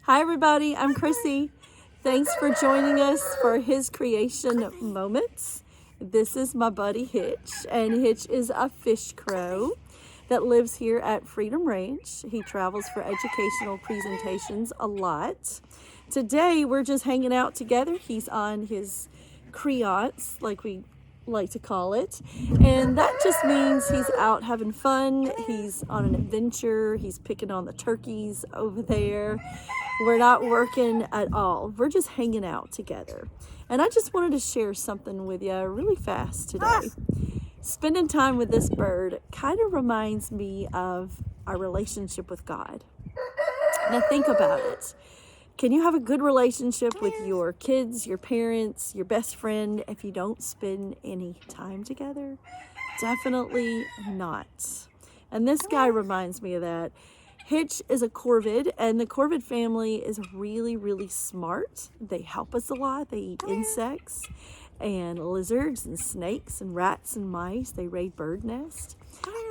Hi, everybody. I'm Chrissy. Thanks for joining us for His Creation Moments. This is my buddy Hitch, and Hitch is a fish crow that lives here at Freedom Ranch. He travels for educational presentations a lot. Today, we're just hanging out together. He's on his creance, like we like to call it, and that just means he's out having fun. He's on an adventure. He's picking on the turkeys over there. We're not working at all. We're just hanging out together. And I just wanted to share something with you really fast today. Spending time with this bird kind of reminds me of our relationship with God. Now think about it. Can you have a good relationship with your kids, your parents, your best friend if you don't spend any time together? Definitely not. And this guy reminds me of that. Hitch is a corvid, and the corvid family is really, really smart. They help us a lot. They eat insects and lizards and snakes and rats and mice. They raid bird nests.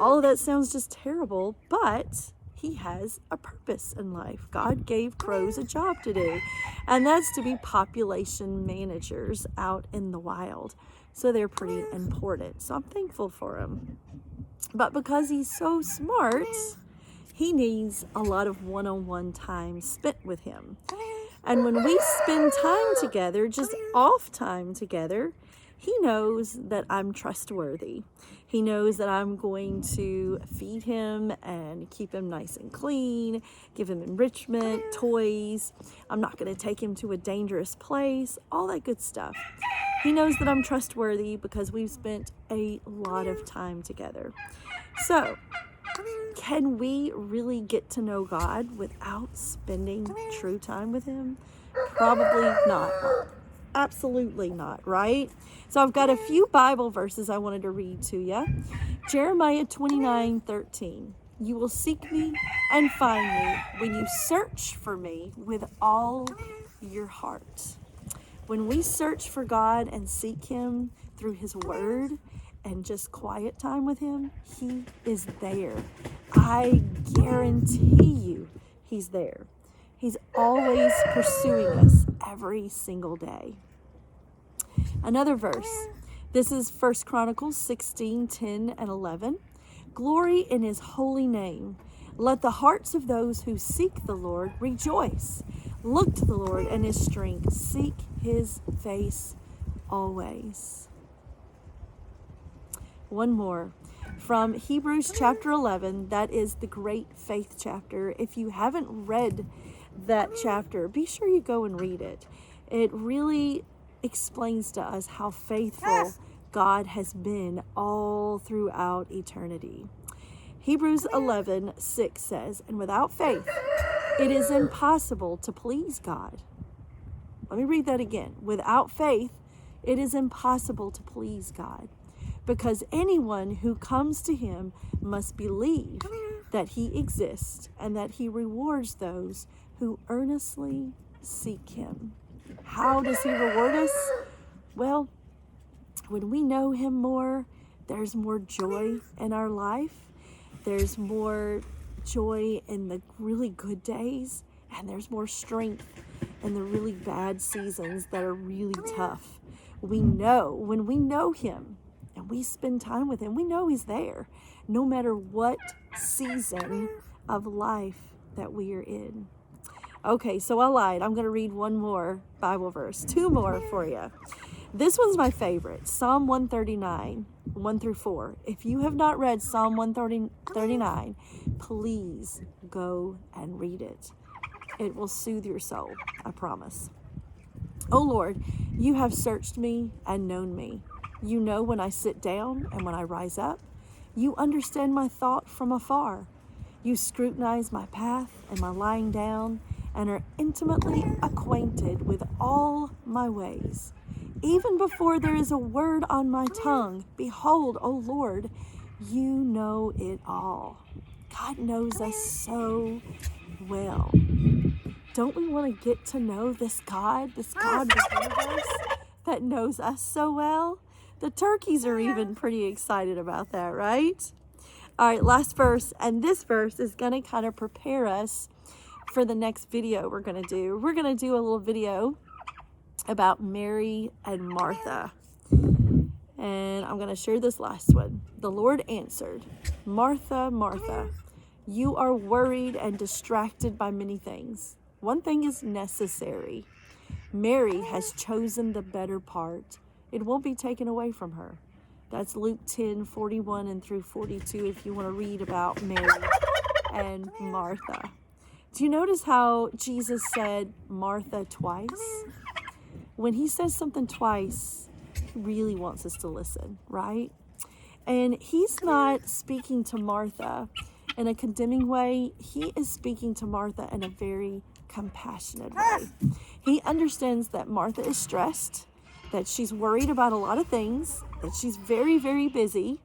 All of that sounds just terrible, but he has a purpose in life. God gave crows a job to do, and that's to be population managers out in the wild. So they're pretty important. So I'm thankful for him. But because he's so smart, he needs a lot of one-on-one time spent with him. And when we spend time together, just off time together, he knows that I'm trustworthy. He knows that I'm going to feed him and keep him nice and clean, give him enrichment, toys. I'm not going to take him to a dangerous place, all that good stuff. He knows that I'm trustworthy because we've spent a lot of time together. So, can we really get to know God without spending true time with him? Probably not. Absolutely not, right? So I've got a few Bible verses I wanted to read to you. Jeremiah 29:13. You will seek me and find me when you search for me with all your heart. When we search for God and seek him through his word and just quiet time with him, he is there. I guarantee you he's there. He's always pursuing us every single day. Another verse. This is 1 Chronicles 16:10 and 11. Glory in his holy name. Let the hearts of those who seek the Lord rejoice. Look to the Lord and his strength. Seek his face always. One more. From Hebrews chapter 11, that is the great faith chapter. If you haven't read that chapter, be sure you go and read it. It really explains to us how faithful God has been all throughout eternity. Hebrews 11:6 says, and without faith, it is impossible to please God. Let me read that again. Without faith, it is impossible to please God. Because anyone who comes to him must believe that he exists and that he rewards those who earnestly seek him. How does he reward us? Well, when we know him more, there's more joy in our life. There's more joy in the really good days, and there's more strength in the really bad seasons that are really tough. We know when we know him, and we spend time with him, we know he's there, no matter what season of life that we are in. Okay, so I lied. I'm going to read one more Bible verse, two more for you. This one's my favorite, Psalm 139, 1-4. If you have not read Psalm 139, please go and read it. It will soothe your soul, I promise. O Lord, you have searched me and known me. You know when I sit down and when I rise up. You understand my thought from afar. You scrutinize my path and my lying down and are intimately acquainted with all my ways. Even before there is a word on my tongue, behold, O Lord, you know it all. God knows us so well. Don't we want to get to know this God of the universe that knows us so well? The turkeys are even pretty excited about that, right? All right, last verse. And this verse is going to kind of prepare us for the next video we're going to do. We're going to do a little video about Mary and Martha. And I'm going to share this last one. The Lord answered, Martha, Martha, you are worried and distracted by many things. One thing is necessary. Mary has chosen the better part. It won't be taken away from her. That's Luke 10:41 and through 42 if you want to read about Mary and Martha. Do you notice how Jesus said Martha twice? When he says something twice, he really wants us to listen, right? And he's not speaking to Martha in a condemning way. He is speaking to Martha in a very compassionate way. He understands that Martha is stressed, that she's worried about a lot of things, that she's very, very busy,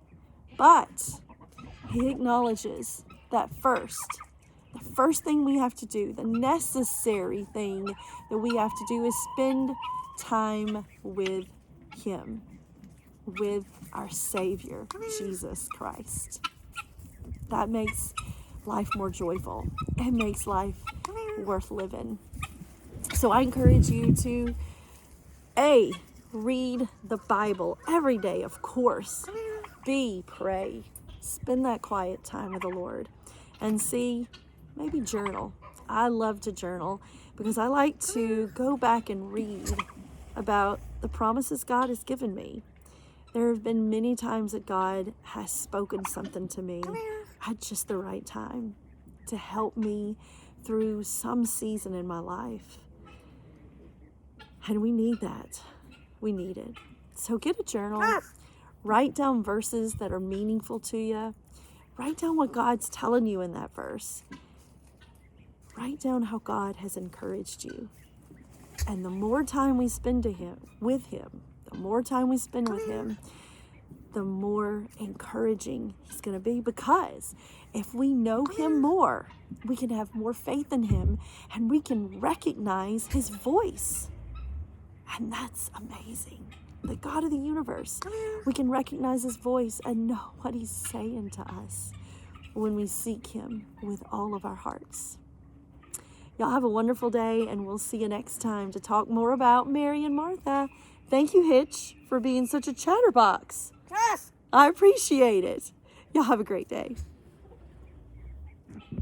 but he acknowledges that the first thing we have to do, the necessary thing that we have to do is spend time with him, with our Savior, Jesus Christ. That makes life more joyful. It makes life worth living. So I encourage you to, read the Bible every day, of course. B, pray. Spend that quiet time with the Lord. And C, maybe journal. I love to journal because I like to go back and read about the promises God has given me. There have been many times that God has spoken something to me at just the right time to help me through some season in my life. And we need that. We need it. So get a journal. Write down verses that are meaningful to you. Write down what God's telling you in that verse. Write down how God has encouraged you. And the more time we spend with him, the more time we spend with him, the more encouraging he's going to be. Because if we know him more, we can have more faith in him and we can recognize his voice. And that's amazing. The God of the universe, we can recognize his voice and know what he's saying to us when we seek him with all of our hearts. Y'all have a wonderful day, and we'll see you next time to talk more about Mary and Martha. Thank you, Hitch, for being such a chatterbox. Yes. I appreciate it. Y'all have a great day.